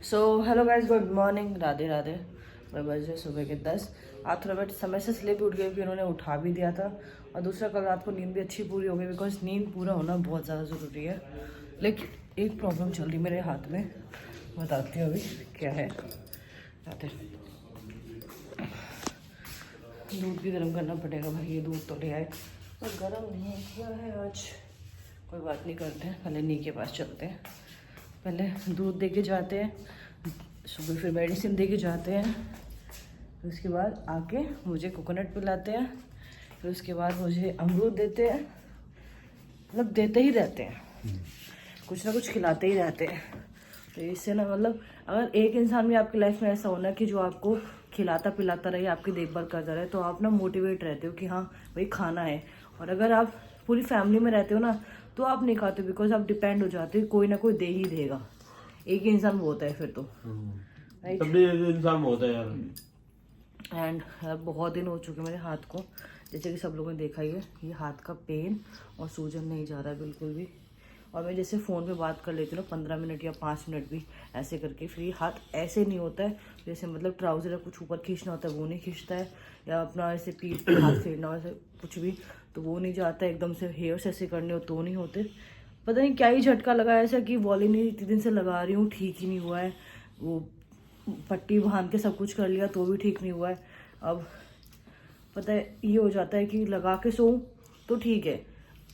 So hello guys, good morning, Radhe Radhe. मैं बजे सुबह के 10। आज थोड़ा बहुत समय से स्लीप उठ गई, फिर उन्होंने उठा भी दिया था। और दूसरा, कल रात को नींद भी अच्छी पूरी हो गई, बिकॉज नींद पूरा होना बहुत ज़्यादा ज़रूरी है। लेकिन एक प्रॉब्लम चल रही मेरे हाथ में, बताती हूँ अभी क्या है। आते दूध भी गर्म करना पड़ेगा भाई, ये दूध तो ले आए पर गर्म नहीं किया है आज। कोई बात नहीं, करते हैं, पहले नी के पास चलते हैं। पहले दूध दे के जाते हैं, सुबह फिर मेडिसिन दे के जाते हैं, फिर उसके बाद आके मुझे कोकोनट पिलाते हैं, फिर उसके बाद मुझे अमरूद देते हैं। मतलब देते ही रहते हैं, कुछ ना कुछ खिलाते ही रहते हैं। तो इससे ना, मतलब अगर एक इंसान भी आपकी लाइफ में ऐसा होना कि जो आपको खिलाता पिलाता रहे, आपकी देखभाल करता रहे, तो आप ना मोटिवेट रहते हो कि हाँ भाई खाना है। और अगर आप पूरी फैमिली में रहते हो ना, तो आप नहीं खाते, बिकॉज आप डिपेंड हो जाते हो, कोई ना कोई दे ही देगा। एक ही इंसान बहुत है फिर तो, राइट? तभी एक इंसान बहुत है यार। एंड बहुत दिन हो चुके मेरे हाथ को, जैसे कि सब लोगों ने देखा ही है, ये हाथ का पेन और सूजन नहीं जा रहा है बिल्कुल भी। और मैं जैसे फ़ोन पे बात कर लेती हूँ ना 15 मिनट या 5 मिनट भी ऐसे करके, फिर ये हाथ ऐसे नहीं होता है जैसे मतलब ट्राउज़र या कुछ ऊपर खींचना होता है वो नहीं खींचता है, या अपना ऐसे पीठ पे हाथ फेरना हो ऐसे कुछ भी तो वो नहीं जाता है, एकदम से हेयर्स ऐसे करने हो तो नहीं होते। पता नहीं क्या ही झटका लगा है ऐसा कि वॉलिनी इतने दिन से लगा रही हूँ, ठीक ही नहीं हुआ है। वो पट्टी बांध के सब कुछ कर लिया तो भी ठीक नहीं हुआ है। अब पता है ये हो जाता है कि लगा के सोऊं तो ठीक है,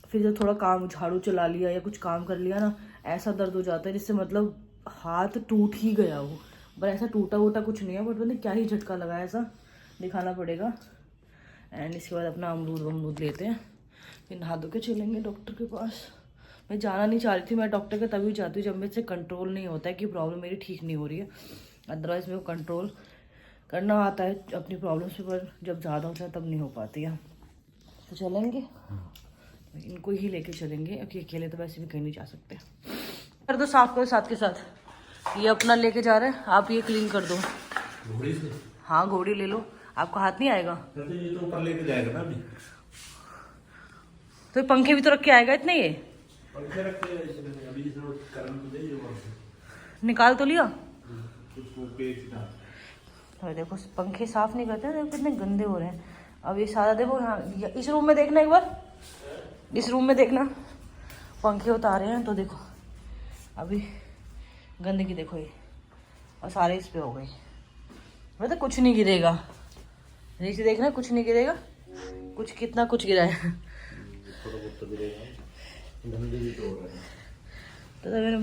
फिर जब थोड़ा काम झाड़ू चला लिया या कुछ काम कर लिया ना, ऐसा दर्द हो जाता है जिससे मतलब हाथ टूट ही गया हो। पर ऐसा टूटा वूटा कुछ नहीं है, बट मैंने क्या ही झटका लगा है, ऐसा दिखाना पड़ेगा। एंड इसके बाद अपना अमरूद लेते हैं, फिर नहा धो के चलेंगे डॉक्टर के पास। मैं जाना नहीं चाह रही थी, मैं डॉक्टर के तभी जाती हूँ जब मेरे से कंट्रोल नहीं होता है कि प्रॉब्लम मेरी ठीक नहीं हो रही है। अदरवाइज़ मेरे को कंट्रोल करना आता है अपनी प्रॉब्लम्स पे, पर जब ज़्यादा होता है तब नहीं हो पाती है। तो चलेंगे, इनको ही लेके चलेंगे क्योंकि अकेले तो वैसे भी कहीं नहीं जा सकते। कर दो, साफ करो साथ के साथ। ये अपना लेके जा रहे हैं, आप ये क्लीन कर दो। घोड़ी से? हाँ घोड़ी ले लो, आपको हाथ नहीं आएगा तो ये तो ऊपर लेके जाएगा ना अभी। तो ये पंखे भी तो रख के आएगा इतने, ये पंखे रखे हैं इसमें, अभी जरूरत करम तो दे ये निकाल तो लिया। उसको पेच ना। तो देखो पंखे साफ नहीं करते, देखो कितने गंदे हो रहे हैं। अब ये सारा देखो, हाँ इस रूम में देखना, एक बार इस रूम में देखना, पंखे उतारे हैं तो देखो अभी गंदगी देखो ये, और सारे इस पे हो गई। मतलब कुछ नहीं गिरेगा, नीचे देखना कुछ नहीं गिरेगा, कुछ कितना कुछ गिरा है। थोड़ा बहुत तो गिरेगा, गंदे भी तो हो रहे हैं।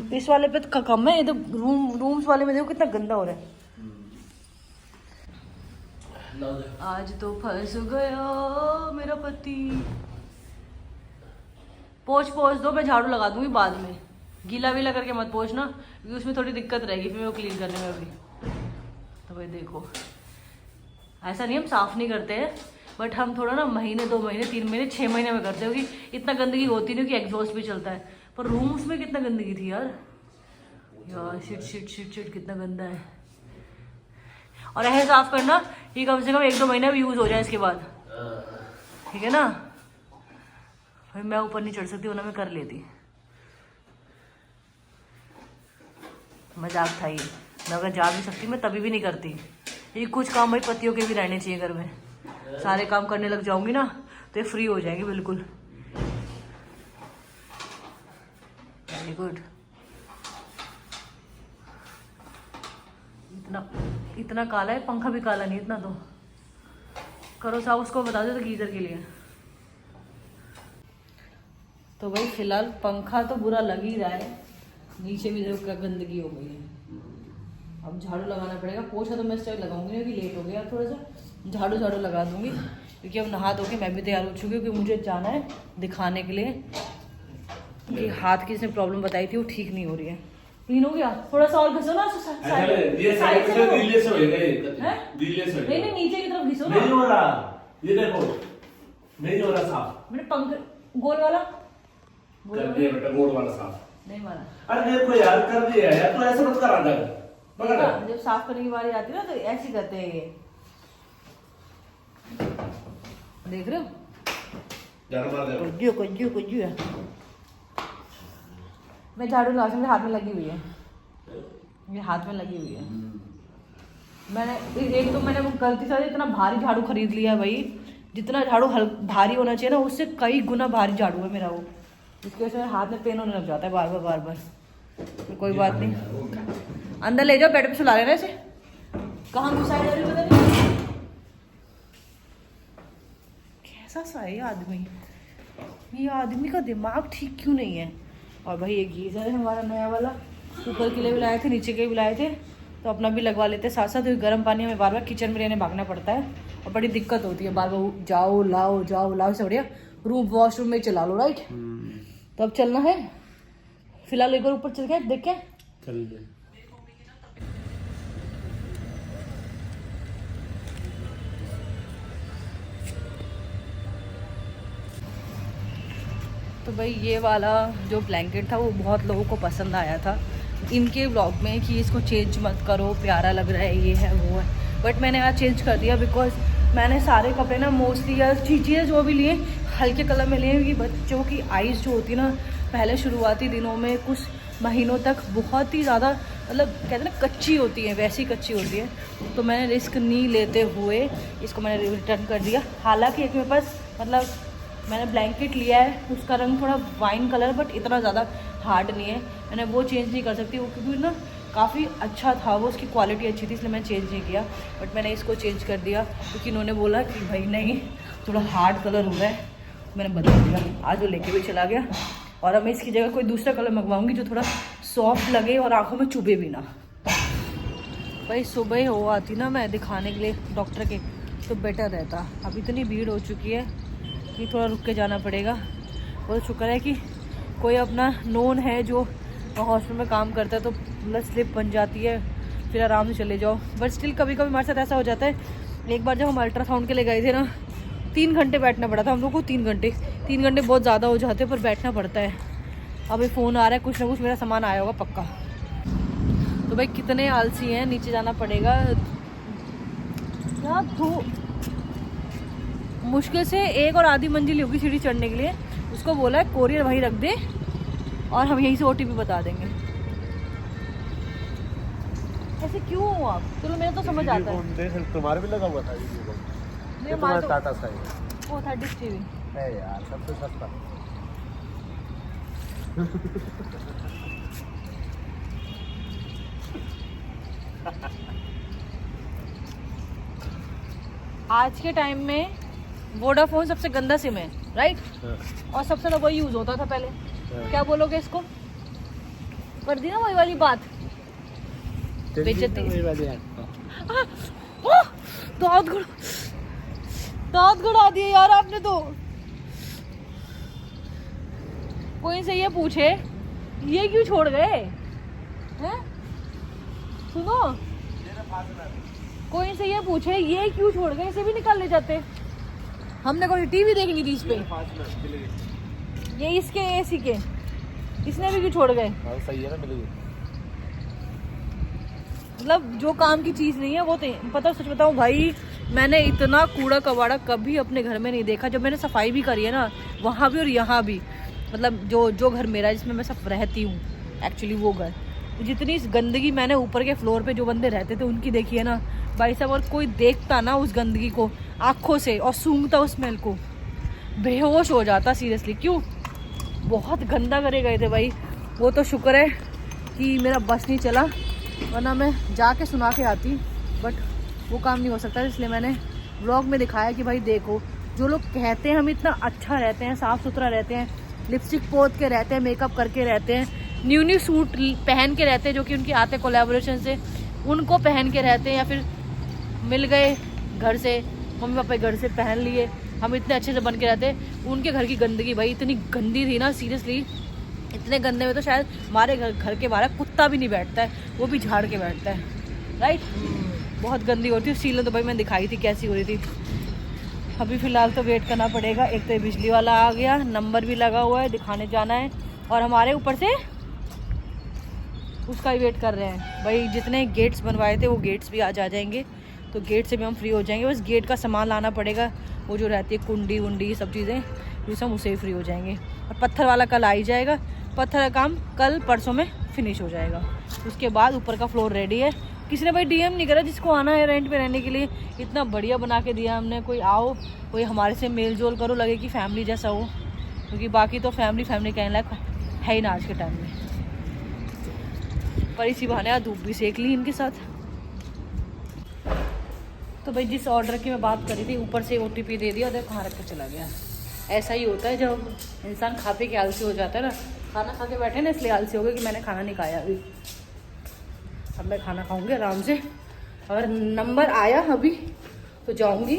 तो इस वाले पे तो कम है, ये तो रूम्स वाले में देखो कितना गंदा हो रहा है। आज तो फंस गया मेरा पति। पोंछ दो, मैं झाड़ू लगा दूंगी बाद में, गीला वीला करके मत पोंछना क्योंकि उसमें थोड़ी दिक्कत रहेगी फिर मेरे को क्लीन करने में अभी। तो भाई देखो, ऐसा नहीं हम साफ नहीं करते हैं, बट हम थोड़ा ना महीने 2 महीने 3 महीने 6 महीने में करते हो कि इतना गंदगी होती नहीं कि एग्जॉस्ट भी चलता है। पर रूम्स में कितना गंदगी थी यार, शिट कितना गंदा है। और ऐसे साफ करना कि कम से कम 1-2 महीना भी यूज हो जाए इसके बाद, ठीक है ना। भाई मैं ऊपर नहीं चढ़ सकती, वरना मैं कर लेती। मजाक था ये, मैं अगर जा भी सकती मैं तभी भी नहीं करती। ये कुछ काम भाई पतियों के भी रहने चाहिए घर में, सारे काम करने लग जाऊंगी ना तो ये फ्री हो जाएंगे बिल्कुल। Very good. इतना काला है, पंखा भी काला नहीं इतना तो। करो साहब, उसको बता दो तो गीजर के लिए। तो भाई फिलहाल पंखा तो बुरा लग ही रहा है, नीचे भी देखो क्या गंदगी हो गई है। अब झाड़ू लगाना पड़ेगा, पोछा तो मैं इस टाइम लगाऊंगी नहीं क्योंकि लेट हो गया, थोड़ा सा झाड़ू लगा दूंगी क्योंकि अब नहा धो के मैं भी तैयार हो चुकी हूँ क्योंकि मुझे जाना है दिखाने के लिए कि हाथ की इसने प्रॉब्लम बताई थी वो ठीक नहीं हो रही है। क्लीन हो गया, थोड़ा सा और घिसो ना साइड से, नहीं नीचे की तरफ घिसो ना। नहीं हो रहा, ये देखो नहीं हो रहा साफ। मैंने पंख गोल वाला कर दिया बेटा, गोल वाला साफ नहीं मारा। अरे देखो यार, कर दिया यार, तो ऐसे मत करा कर। जब साफ करने की बारी आती है ना तो ऐसे करते हैं ये, देख रहे हो। कुछ है। मैं झाड़ू लगा, मेरे हाथ में लगी हुई है। ये हाथ में लगी हुई है। मैंने एक तो मैंने वो गलती से इतना भारी झाड़ू खरीद लिया है भाई, जितना झाड़ू भारी होना चाहिए ना उससे कई गुना भारी झाड़ू है मेरा वो, जिसकी वजह से मेरे हाथ में पेन होने लग जाता है बार बार। तो कोई बात नहीं, अंदर ले जाओ, बेड पे सुला लेना इसे। कहाँ घुसाई जा रही है पता नहीं, कैसा सा है ये आदमी का दिमाग ठीक क्यों नहीं है। और भाई ये गीजर है हमारा नया वाला, ऊपर के लिए भी लाए थे, नीचे के भी लाए थे, तो अपना भी लगवा लेते साथ साथ। गर्म पानी हमें बार बार किचन में रहने भागना पड़ता है और बड़ी दिक्कत होती है, बार बार जाओ लाओ से बढ़िया रूम वॉशरूम में चला लो, राइट। तो अब चलना है फिलहाल, एक बार ऊपर चल के देख के चल। तो भाई ये वाला जो ब्लैंकेट था वो बहुत लोगों को पसंद आया था इनके ब्लॉग में कि इसको चेंज मत करो, प्यारा लग रहा है, ये है वो है, बट मैंने आज चेंज कर दिया बिकॉज मैंने सारे कपड़े ना मोस्टली या चीज़ें जो भी लिए हल्के कलर में लिए, क्योंकि बच्चों की आइज़ जो होती है ना पहले शुरुआती दिनों में कुछ महीनों तक बहुत ही ज़्यादा मतलब कहते हैं ना कच्ची होती है, वैसी कच्ची होती है। तो मैंने रिस्क नहीं लेते हुए इसको मैंने रिटर्न कर दिया। हालांकि एक मेरे पास मतलब मैंने ब्लैंकेट लिया है, उसका रंग थोड़ा वाइन कलर बट इतना ज़्यादा हार्ड नहीं है, मैंने वो चेंज नहीं कर सकती वो, क्योंकि ना काफ़ी अच्छा था वो, उसकी क्वालिटी अच्छी थी, इसलिए मैं चेंज नहीं किया। बट मैंने इसको चेंज कर दिया क्योंकि इन्होंने बोला कि भाई नहीं थोड़ा हार्ड कलर हो रहा है, मैंने बदल दिया। आज वो लेके भी चला गया और अब मैं इसकी जगह कोई दूसरा कलर मंगवाऊंगी जो थोड़ा सॉफ्ट लगे और आँखों में चुभे भी ना। भाई सुबह हो आती ना मैं दिखाने के लिए डॉक्टर के तो बेटर रहता, अब इतनी भीड़ हो चुकी है कि थोड़ा रुक के जाना पड़ेगा। बहुत शुक्र है कि कोई अपना नोन है जो हॉस्पिटल में काम करता है, तो ब्लड स्लिप बन जाती है, फिर आराम से चले जाओ। बट स्टिल कभी कभी हमारे साथ ऐसा हो जाता है। एक बार जब हम अल्ट्रासाउंड के लिए गए थे ना 3 घंटे बैठना पड़ा था हम लोग को, 3 घंटे बहुत ज़्यादा हो जाते हैं पर बैठना पड़ता है। अभी फ़ोन आ रहा है, कुछ ना कुछ मेरा सामान आया होगा पक्का। तो भाई कितने आलसी हैं, नीचे जाना पड़ेगा यार, तो मुश्किल से 1 और आधी मंजिल होगी सीढ़ी चढ़ने के लिए। उसको बोला है कोरियर वहीं रख दे और हम यहीं से OTP बता देंगे। ऐसे क्यों हो आप? चलो मेरा तो समझ आता है। तुम्हारे भी लगा हुआ था मेरा टाटा स्काई वो था डिश TV है यार, सबसे सस्ता। आज के टाइम में वोडाफोन सबसे गंदा सिम है, राइट। और सबसे ज़्यादा वही यूज़ होता था पहले। क्या बोलोगे इसको? कर दी ना वही वाली बात, बेइज्जती। दांत गड़ा दिए यार आपने तो। कोई से ये पूछे ये क्यों छोड़ गए हैं? सुनो, कोई से ये पूछे ये क्यों छोड़ गए, इसे भी निकाल ले जाते। हमने कोई टीवी देखनी थी इस पे, ये इसके एसी के, इसने भी क्यों छोड़ गए? सही है ना, मिलेगी। मतलब जो काम की चीज़ नहीं है वो तो पता। सच बताऊं भाई, मैंने इतना कूड़ा कबाड़ा कभी अपने घर में नहीं देखा। जब मैंने सफाई भी करी है ना वहाँ भी और यहाँ भी, मतलब जो घर मेरा जिसमें मैं सब रहती हूँ एक्चुअली वो घर, जितनी गंदगी मैंने ऊपर के फ्लोर पे जो बंदे रहते थे उनकी देखी है ना भाई साहब, और कोई देखता ना उस गंदगी को आँखों से और सूंघता उस स्मेल को, बेहोश हो जाता सीरियसली। क्यों? बहुत गंदा करे गए थे भाई। वो तो शुक्र है कि मेरा बस नहीं चला, वरना मैं जाके सुना के आती, बट वो काम नहीं हो सकता। इसलिए मैंने व्लॉग में दिखाया कि भाई देखो, जो लोग कहते हैं हम इतना अच्छा रहते हैं, साफ़ सुथरा रहते हैं, लिपस्टिक पोत के रहते हैं, मेकअप करके रहते हैं, न्यू सूट पहन के रहते हैं जो कि उनके आते कोलैबोरेशन से, उनको पहन के रहते हैं, या फिर मिल गए घर से, मम्मी पापा घर से पहन लिए, हम इतने अच्छे से बन के रहते हैं। उनके घर की गंदगी भाई इतनी गंदी थी ना सीरियसली, इतने गंदे में तो शायद हमारे घर के बाहर कुत्ता भी नहीं बैठता है, वो भी झाड़ के बैठता है, राइट। बहुत गंदी होती है। सीलन तो भाई मैंने दिखाई थी कैसी हो रही थी। अभी फ़िलहाल तो वेट करना पड़ेगा। एक तो बिजली वाला आ गया, नंबर भी लगा हुआ है, दिखाने जाना है, और हमारे ऊपर से उसका ही वेट कर रहे हैं भाई। जितने गेट्स बनवाए थे वो गेट्स भी आज आ जाएंगे, तो गेट से भी हम फ्री हो जाएंगे। बस गेट का सामान लाना पड़ेगा, वो जो रहती है कुंडी वुंडी सब चीज़ें, ये सब उससे ही फ्री हो जाएंगे। और पत्थर वाला कल आ ही जाएगा, पत्थर का काम कल परसों में फिनिश हो जाएगा। उसके बाद ऊपर का फ्लोर रेडी है। किसी ने भाई डीएम नहीं करा, जिसको आना है रेंट पे रहने के लिए इतना बढ़िया बना के दिया हमने। कोई आओ, कोई हमारे से मेल जोल करो, लगे कि फैमिली जैसा हो, क्योंकि बाकी तो फैमिली कहने लायक है ही ना आज के टाइम में। पर इसी बहाने धूप भी सेक ली इनके साथ। तो भाई जिस ऑर्डर की मैं बात करी थी, ऊपर से OTP दे दिया, देखो कहाँ रख के चला गया। ऐसा ही होता है जब इंसान खा पी के आलसी हो जाता है ना। खाना खा के बैठे ना, इसलिए आलसी हो गए कि मैंने खाना नहीं खाया अभी। अब मैं खाना खाऊंगी आराम से। अगर नंबर आया अभी तो जाऊंगी,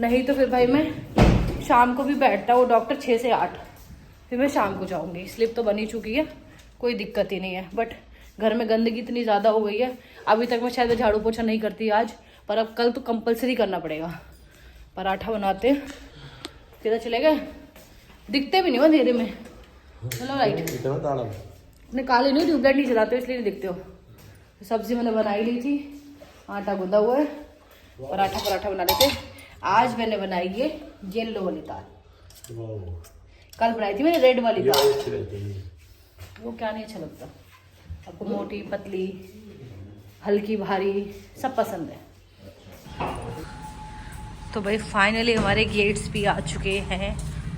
नहीं तो फिर भाई मैं शाम को भी बैठता वो डॉक्टर 6 से 8, फिर मैं शाम को जाऊंगी। स्लिप तो बनी चुकी है, कोई दिक्कत ही नहीं है। बट घर में गंदगी इतनी ज़्यादा हो गई है, अभी तक मैं शायद झाड़ू पोछा नहीं करती आज, पर अब कल तो कंपलसरी करना पड़ेगा। पराठा बनाते किधर चले गए, दिखते भी नहीं हो अंधेरे में। चलो लाइट निकाले नहीं, ट्यूबलाइट नहीं चलाते इसलिए नहीं दिखते हो। सब्जी मैंने बनाई ली थी, आटा गूंदा हुआ है, पराठा बना लेते। आज मैंने बनाई है येलो वाली दाल, कल बनाई थी मैंने रेड वाली दाल। वो क्या नहीं अच्छा लगता आपको, मोटी पतली हल्की भारी सब पसंद है। तो भाई फाइनली हमारे गेट्स भी आ चुके हैं,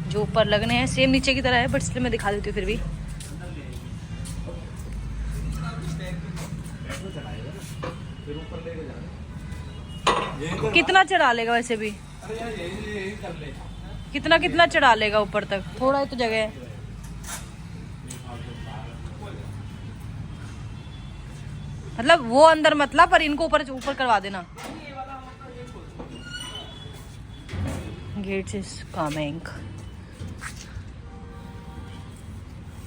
जो ऊपर लगने हैं सेम नीचे की तरह है, बट इसलिए मैं दिखा देती हूँ फिर भी। कितना चढ़ा लेगा वैसे भी, कितना चढ़ा लेगा ऊपर तक, थोड़ा ही तो जगह है। मतलब वो अंदर मतलब, पर इनको ऊपर करवा देना। Gates is coming.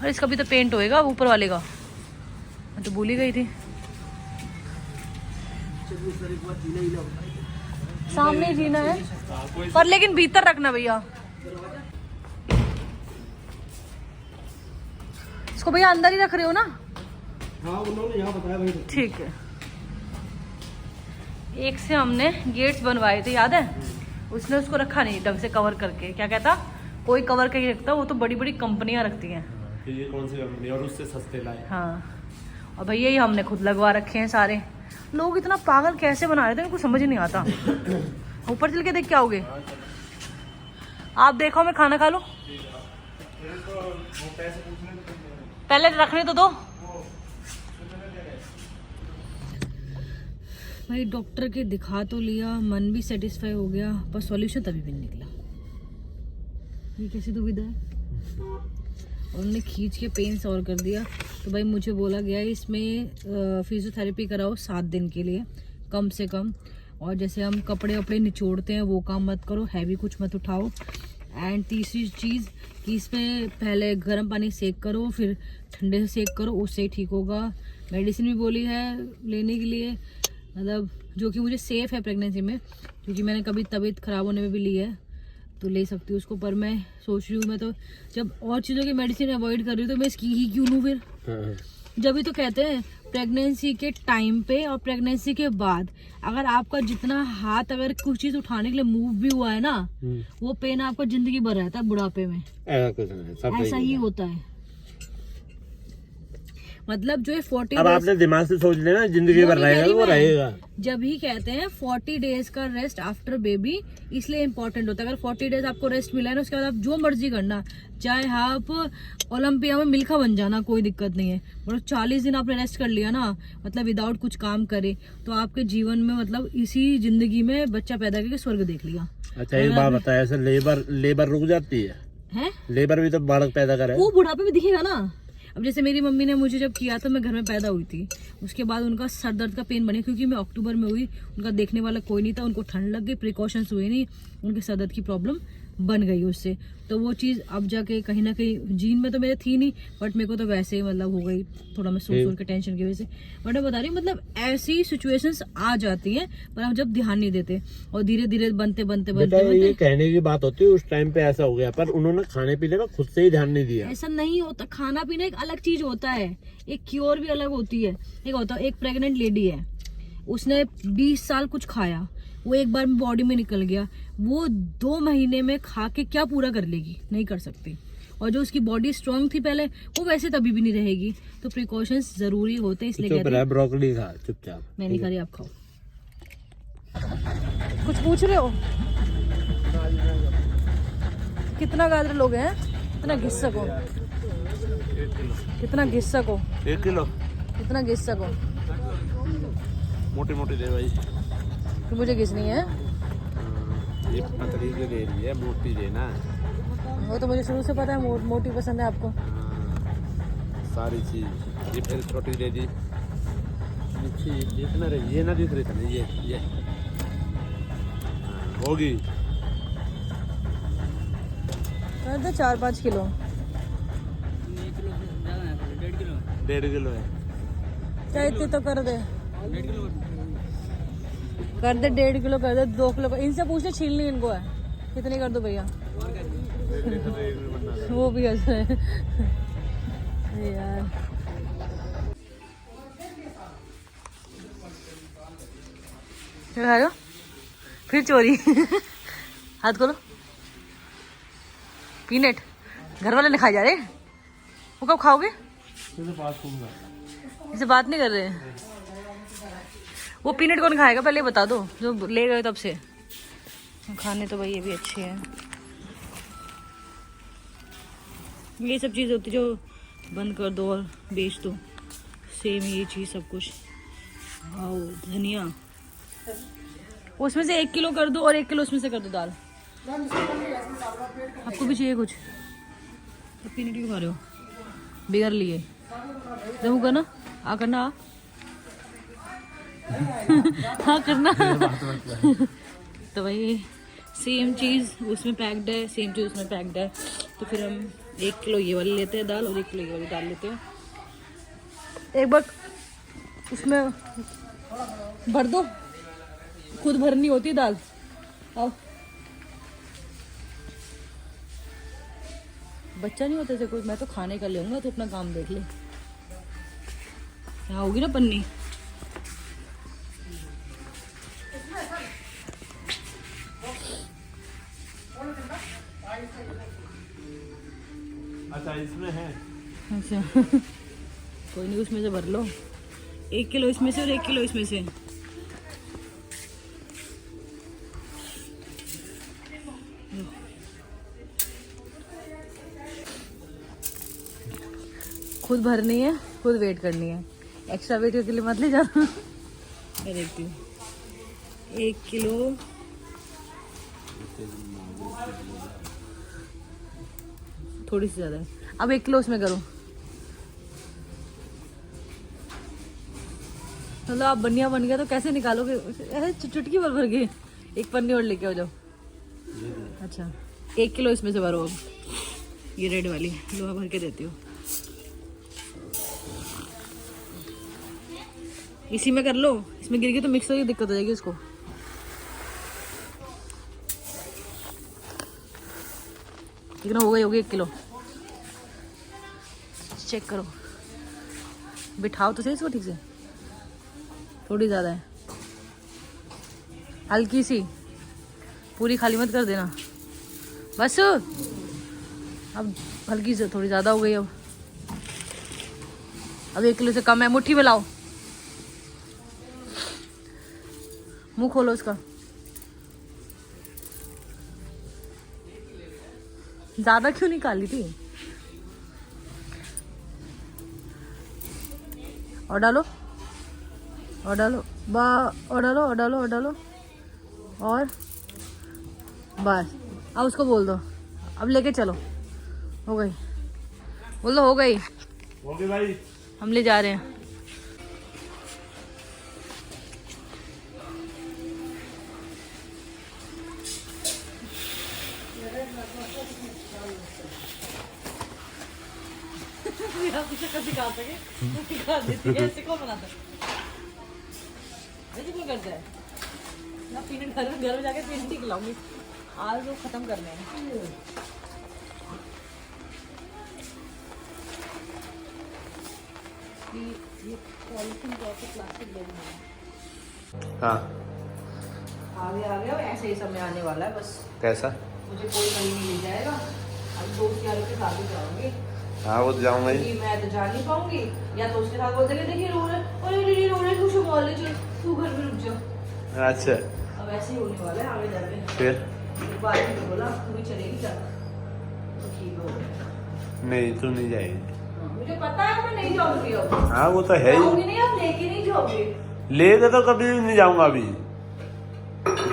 अरे इसका भी तो पेंट होएगा ऊपर वाले का, मैं तो भूल ही गई थी। सामने जीना है, पर लेकिन भीतर रखना भैया इसको। भैया अंदर ही रख रहे हो ना? हाँ, उन्होंने यहाँ बताया भाई। ठीक है। एक से हमने गेट्स बनवाए थे, याद है? उसने उसको रखा नहीं ढंग से कवर करके। क्या कहता, कोई कवर करके रखता, वो तो बड़ी बड़ी कंपनियां रखती हैं। ये कौन सी कंपनी, और उससे सस्ते लाए। हाँ, और भैया ये हमने खुद लगवा रखे हैं सारे। लोग इतना पागल कैसे बना रहे थे, उनको समझ ही नहीं आता। ऊपर चल के देख के आओगे आप, देखो मैं खाना खा लूं, पहले रखने तो दो। भाई डॉक्टर के दिखा तो लिया, मन भी सेटिस्फाई हो गया, पर सॉल्यूशन तभी भी नहीं निकला। ये कैसी दुविधा है। और उन्होंने खींच के पेन सॉल्व कर दिया। तो भाई मुझे बोला गया इसमें फिजियोथेरेपी कराओ 7 दिन के लिए कम से कम। और जैसे हम कपड़े वपड़े निचोड़ते हैं वो काम मत करो, हैवी कुछ मत उठाओ। एंड तीसरी चीज़ कि इसमें पहले गर्म पानी सेक करो, फिर ठंडे से सेक करो, उससे ही ठीक होगा। मेडिसिन भी बोली है लेने के लिए, मतलब जो कि मुझे सेफ़ है प्रेगनेंसी में, क्योंकि मैंने कभी तबीयत ख़राब होने में भी ली है, तो ले सकती हूँ उसको। पर मैं सोच रही हूँ, मैं तो जब और चीज़ों की मेडिसिन अवॉइड कर रही हूँ तो मैं इसकी ही क्यों लूँ फिर। जब भी तो कहते हैं प्रेगनेंसी के टाइम पे और प्रेगनेंसी के बाद अगर आपका जितना हाथ अगर कुछ चीज़ उठाने के लिए मूव भी हुआ है ना, वो पेन आपको जिंदगी भर रहता है बुढ़ापे में। ऐसा ही होता है। मतलब जो है 40 अब आपने दिमाग से सोच लेना, जिंदगी भर रहेगा वो रहेगा। जब ही कहते हैं 40 डेज का रेस्ट आफ्टर बेबी, इसलिए इम्पोर्टेंट होता है। अगर 40 डेज आपको रेस्ट मिला है ना, उसके बाद आप जो मर्जी करना, चाहे आप ओलंपिया में मिल्खा बन जाना, कोई दिक्कत नहीं है। मतलब 40 दिन आपने रेस्ट कर लिया ना, मतलब विदाउट कुछ काम करे, तो आपके जीवन में मतलब इसी जिंदगी में बच्चा पैदा करके स्वर्ग देख लिया। अच्छा एक बात बताया, ऐसे लेबर रुक जाती है? लेबर भी तो बालक पैदा करे, वो बुढ़ापे में दिखेगा ना। अब जैसे मेरी मम्मी ने मुझे जब किया था, मैं घर में पैदा हुई थी, उसके बाद उनका सर दर्द का पेन बने, क्योंकि मैं अक्टूबर में हुई, उनका देखने वाला कोई नहीं था, उनको ठंड लग गई, प्रिकॉशंस हुए नहीं, उनके सर दर्द की प्रॉब्लम बन गई उससे। तो वो चीज़ अब जाके कहीं ना कहीं जीन में तो मेरे थी नहीं, बट मेरे को तो वैसे ही मतलब हो गई, थोड़ा मैं सोच के टेंशन की वजह से। बट मैं बता रही हूँ, मतलब ऐसी सिचुएशंस आ जाती हैं, पर हम जब ध्यान नहीं देते, और धीरे धीरे बनते ये कहने की बात होती है उस टाइम पे ऐसा हो गया, पर उन्होंने खाने पीने का खुद से ही ध्यान नहीं दिया। ऐसा नहीं होता, खाना पीना एक अलग चीज होता है, एक क्योर भी अलग होती है। एक होता है, एक प्रेग्नेंट लेडी है, उसने 20 साल कुछ खाया, वो एक बार बॉडी में निकल गया, वो 2 महीने में खा के क्या पूरा कर लेगी? नहीं कर सकती। और जो उसकी बॉडी स्ट्रांग थी पहले वो वैसे तभी भी नहीं रहेगी। तो प्रिकॉशंस जरूरी होते हैं, इसलिए कहते हैं। ब्रोकली खा चुपचाप। मैं नहीं खा रही, आप खाओ। कुछ पूछ रहे हो? कितना गाजर लोगे हैं? कितना घिस सको? 1 किलो। कितना घिस सको? 1 किलो कितना घिस सको? मोटी मोटी दे भाई। तो मुझे घिसनी है। ये पतली जो दे रही है, मोटी देना। वो तो मुझे शुरू से पता है, मोटी पसंद है आपको। सारी चीज। ये फिर छोटी दे दी। नीचे देखना रही, ये ना दिख रही था। ये होगी। कर दे 4-5 किलो। 1.5 किलो है। क्या इतने तो कर दे। कर दे 1.5 किलो, कर दे 2 किलो। इनसे पूछते छीलनी इनको है कितनी कर दो भैया। वो भी ऐसा है यार। क्या खा रहे हो? फिर चोरी हाथ खोलो। पीनट घर वाले ने खाए जा रहे। वो कब खाओगे? इसे बात नहीं कर रहे हैं। वो पीनट कौन खाएगा पहले बता दो, जो ले गए तब से। खाने तो भाई ये भी अच्छे हैं। ये सब चीज़ होती जो बंद कर दो और बेच दो। सेम ये चीज़ सब कुछ। और धनिया उसमें से 1 किलो कर दो और 1 किलो उसमें से कर दो दाल। आपको भी चाहिए कुछ? तो पीनट क्यों खा रहे हो बिगर लिए? रहूँ करना आ करना आ हाँ करना तो भाई सेम चीज़ उसमें पैक्ड है, सेम चीज़ उसमें पैक्ड है। तो फिर हम 1 किलो ये वाली लेते हैं दाल और 1 किलो ये वाली दाल लेते हैं। एक बार उसमें भर दो, खुद भरनी होती है दाल। आओ बच्चा नहीं होता कोई। मैं तो खाने का लेऊंगा, तो अपना काम देख ले। यहाँ होगी ना पन्नी। अच्छा इसमें है। अच्छा कोई नहीं, उसमें से भर लो। 1 किलो इसमें से और 1 किलो इसमें से। खुद भरनी है, खुद वेट करनी है। एक्स्ट्रा वेट के लिए मत ले जाना। मैं देखती हूँ 1 किलो थोड़ी सी ज़्यादा है। अब 1 किलो उसमें करो। मतलब आप बनिया बन गया तो कैसे निकालोगे? ऐसे चुटकी भर भर के। एक पन्नी और लेके आओ जाओ। अच्छा 1 किलो इसमें से भरो। अब ये रेड वाली लोहा भर के देती हूँ। इसी में कर लो, इसमें गिर गई तो मिक्स होगी, दिक्कत हो जाएगी उसको। कितना हो गई? होगी 1 किलो। चेक करो, बिठाओ तो सही इसको ठीक से। थोड़ी ज़्यादा है, हल्की सी, पूरी खाली मत कर देना बस। अब हल्की से, थोड़ी ज़्यादा हो गई। अब 1 किलो से कम है। मुट्ठी में लाओ, मुंह खोलो उसका। ज्यादा क्यों निकाली थी? और डालो, और डालो, और डालो, और डालो, और डालो, और बस। अब उसको बोल दो, अब लेके चलो। हो गई, बोल दो हो गई। ओके भाई, हम ले जा रहे हैं। सिखा सके सिखा देती है। ऐसे कौन बनाता है? ऐसे कौन करता है? ना पीनट घर में जाके पीनट ही खिलाऊंगी। आज वो खत्म करने हैं। ये पॉलिथीन प्लास्टिक बैग है। हाँ आ गया ऐसे ही समय आने वाला है बस। कैसा? मुझे कोई कहीं नहीं ले जाएगा। अब दोस्त यारों के साथ ही जाऊंगी। हाँ वो तो जाऊंगा ही। क्योंकि मैं तो जा नहीं पाऊंगी, या तो उसके साथ बोलते देखिए रो रहे, अरे दीदी रो रहे, कुछ बोल ले, चल तू घर में रुक जा। अच्छा अब ऐसे ही होने वाला है आगे जाके। फिर एक बार ही तो बोला तू भी चलेगी क्या, तो ठीक हो गया। नहीं तू नहीं जाएगी। मुझे पता है मैं नहीं जाऊंगी अब। हाँ वो तो है ही। जाऊंगी नहीं, अब लेके नहीं जाओगे। लेके तो कभी नहीं जाऊंगा अभी।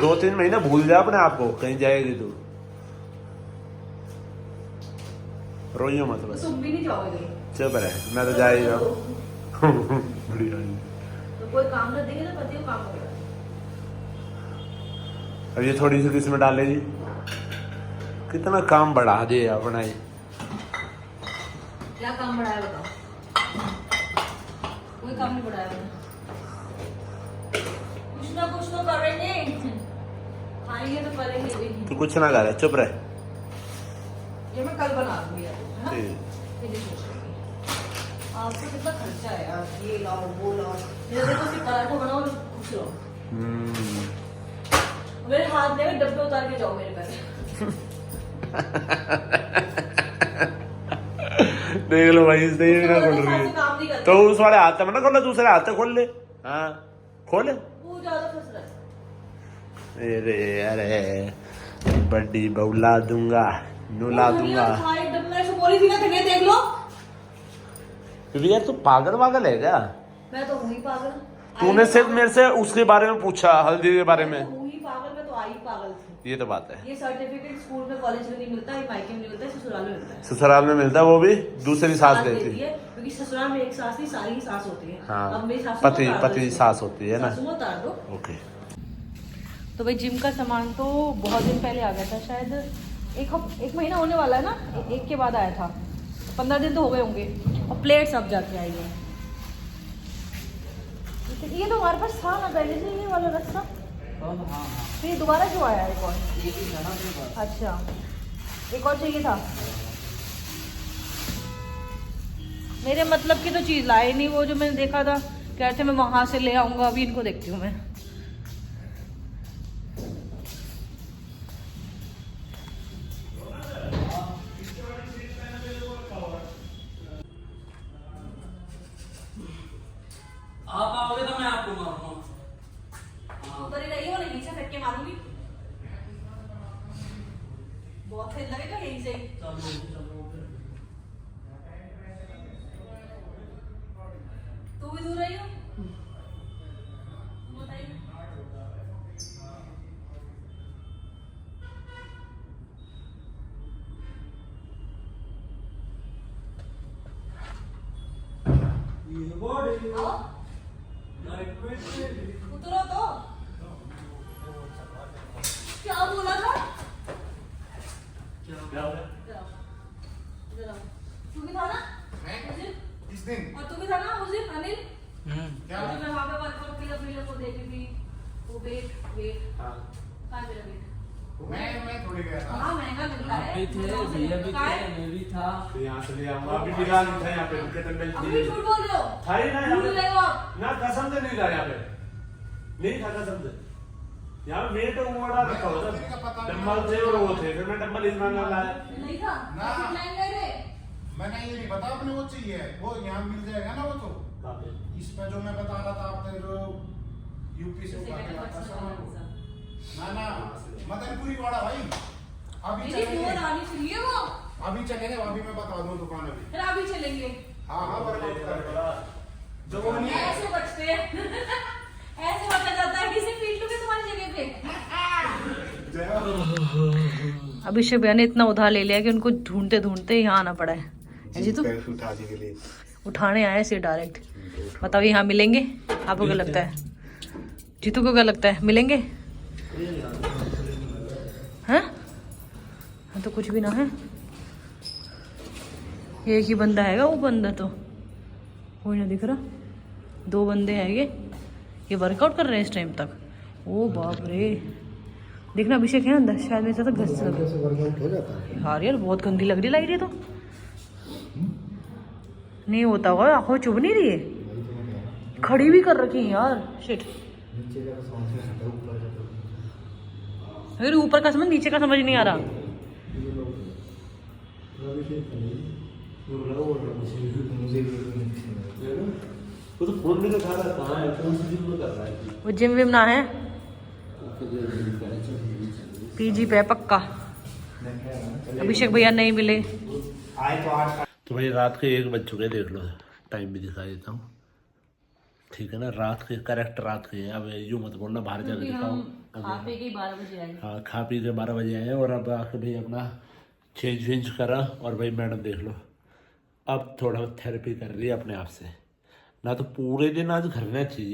2-3 महीने भूल जा अपने आप को, कहीं जाएगी तू। रोइयो मत तो बस। तुम भी नहीं जाओगे। चुप रहे, मैं तो जा ही रहा हूँ। बढ़िया। तो कोई काम कर देंगे तो पति को काम करेगा। अब ये थोड़ी सी किस्में डालेगी, कितना काम बढ़ा दे अपना ही। क्या काम बढ़ाया बताओ, कोई काम नहीं बढ़ाया मैंने। कुछ ना कुछ तो करेंगे, खाएंगे तो करेंगे भी। तू कुछ ना करे, चुप रहे। ये मैं कल बना दूंगी यार, है ना? ठीक। फिर ये सोचूंगी। आपको कितना खर्चा है यार, ये लाओ वो लाओ, मेरे देखो सिर्फ पराठा बनाओ और खुश रहो। मेरे हाथ में डब्बे उतार के जाओ मेरे पैर। देख लो भाई, इसने ये भी ना खोल रही है तो उस वाले हाथ में ना खोल ले, दूसरे हाथ से खोल ले। हाँ खोले। वो ज्यादा फंस रहा है। अरे अरे बड्डी बहुला दूंगा, नुला दूंगा। बोली थी ना, देख लो। क्योंकि यार तू पागल वागल है क्या? मैं तो हूँ ही पागल। तूने सिर्फ मेरे से उसके बारे में पूछा, हल्दी के बारे में। हूँ ही पागल, मैं तो आई पागल थी। ये तो बात है। ये सर्टिफिकेट स्कूल में कॉलेज में नहीं मिलता, ये मायके में नहीं मिलता, ससुराल में मिलता है। ससुराल में मिलता है, वो भी दूसरी सास देती है। क्योंकि ससुराल में एक सास नहीं, सारी ही सास होती है। हाँ, अब मेरी सासू पति सास होती है ना। सासू उतार दो। ओके। तो भाई जिम का सामान तो बहुत दिन पहले आ गया था, शायद एक महीना होने वाला है ना, एक के बाद आया था। 15 दिन तो हो गए होंगे। और प्लेट्स अब जाके आई है। ये तो हमारे पास था ना पहले से, ये वाला रास्ता। फिर ये दोबारा क्यों आया एक और? अच्छा, एक और चाहिए था। मेरे मतलब की तो चीज़ लाए नहीं, वो जो मैंने देखा था कह रहे थे मैं वहां से ले आऊंगा। अभी इनको देखती हूँ मैं। आप आओगे तो मैं आपको मारूंगा। उधर ही रही हो, नहीं नीचे फेंक के मारूंगी। बहुत खेल लगेगा यहीं से ही। तू भी दूर रही हो? बताइए। आओ। उतरो तो। क्या बोला था? तू भी था ना किस दिन? और तू भी था ना उस दिन अनिल? क्या? और जो मैं वहाँ पे वर्कआउट फिलअप को देखी थी, वो वेट कहाँ मेरा वेट? मैं थोड़ी गया था। हाँ महंगा मिलता आप है। भी थे, भैया भी थे, मैं भी था। तो यहाँ से ले आऊंगा। अभी निकाल नहीं था यहाँ पे, केटलबेल अभी थी। झूठ बोल रहे हो। था ही ना यहाँ झूठ पे। रहे हो आप। ना कसम से नहीं था यहाँ पे, नहीं था कसम से। यहाँ पे वेट ओवड़ा रखा होता था, डम्बल थे और वो थे। फिर मैं डम्बल इतना ना लाया। नहीं था। ना। कितना लाइन गए थे? मैंने ये नहीं पता अपने वो चाहिए, वो यहाँ मिल जाएगा ना वो तो। कहाँ पे? इसमें जो मैं बता रहा था आपने जो यूपी से उठा के लाता सामान। ना ना मदनपुरी वाला भाई। अभी दीदी फोन चलेंगे, आनी चाहिए वो। अभी चलेंगे, अभी मैं बता दूँ दुकान अभी। फिर अभी चलेंगे। हाँ हाँ वर्कआउट कर जो वो नहीं है। ऐसे बचते हैं। ऐसे बचा जाता है, किसी पीट लूंगी तुम्हारी जगह पे। अभिषेक भैया ने इतना उधार ले लिया कि उनको ढूंढते ढूंढते यहाँ आना पड़ा है। जी तो उठाने के लिए उठाने आए से डायरेक्ट। बताओ यहाँ मिलेंगे? आपको क्या लगता है? जीतू को क्या लगता है, मिलेंगे? हैं? तो कुछ भी ना है। एक ही बंदा हैगा, वो बंदा तो कोई ना दिख रहा। 2 बंदे हैं ये वर्कआउट कर रहे हैं इस टाइम तक। ओ बाप रे, देखना अभिषेक है अंदर, शायद मेरे साथ घस वर्कआउट हो जाता है। यार यार बहुत गंदी लग रही लाइट। ये तो नहीं होता होगा, आंखों चुभ नहीं रही है। खड़ी भी कर रखी है यार। शिट, अरे ऊपर का समझ नीचे का समझ नहीं आ रहा। वो तो फोन में दिखा रहा कहाँ है, कौन सी जिम में कर रहा है। वो जिम विम ना है, पीजी पे पक्का। अभिषेक भैया नहीं मिले। तो भाई रात के 1 बज चुके, देख लो टाइम भी दिखा देता हूँ, ठीक है ना। रात के करेक्ट रात के, अब यूँ मत बोलना बाहर जाकर दिखाऊँ। खा पी के 12 बजे आए। हाँ, खा पी के 12 बजे आए और अब आके भाई अपना चेंज वेंज करा। और भाई मैडम देख लो अब थोड़ा थेरेपी कर रही है अपने आप से, ना तो पूरे दिन आज घर में थी।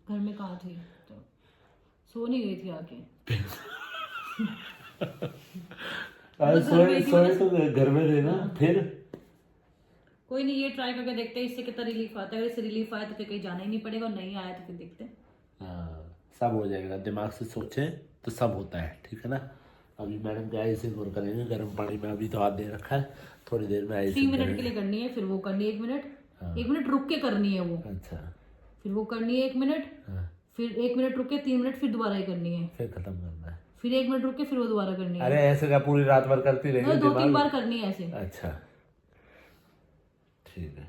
घर में कहाँ थी तो सो नहीं गई थी आके। आज सोए तो घर में थे ना। फिर कोई नहीं, ये ट्राई करके देखते हैं इससे कितना रिलीफ आता है। अगर इससे रिलीफ आया तो फिर कहीं जाना ही नहीं पड़ेगा, और नहीं आया तो फिर देखते हैं। हाँ, सब हो जाएगा, दिमाग से सोचे तो सब होता है, ठीक है ना। अभी मैडम क्या ऐसे गोर करेंगे गर्म पानी में, अभी तो हाथ दे रखा है, थोड़ी देर में 3 मिनट के लिए करनी है, फिर वो करनी है 1 मिनट। 1 मिनट रुक के करनी है वो, अच्छा, फिर वो करनी है 1 मिनट, हाँ, फिर 1 मिनट रुक के 3 मिनट, फिर दोबारा ही करनी है, फिर खत्म करना है। फिर 1 मिनट रुक के फिर वो दोबारा करनी है। अरे ऐसे क्या पूरी रात भर करती रहेगी? 2-3 बार करनी है ऐसे। अच्छा, ठीक है।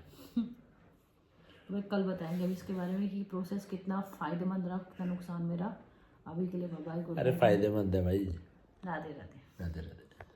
तो कल बताएंगे अभी इसके बारे में कि प्रोसेस कितना फायदेमंद रहा, कितना नुकसान मेरा। अभी के लिए बाय बाय, गुड अरे नाइट, फायदेमंद है भाई। राधे राधे। राधे राधे।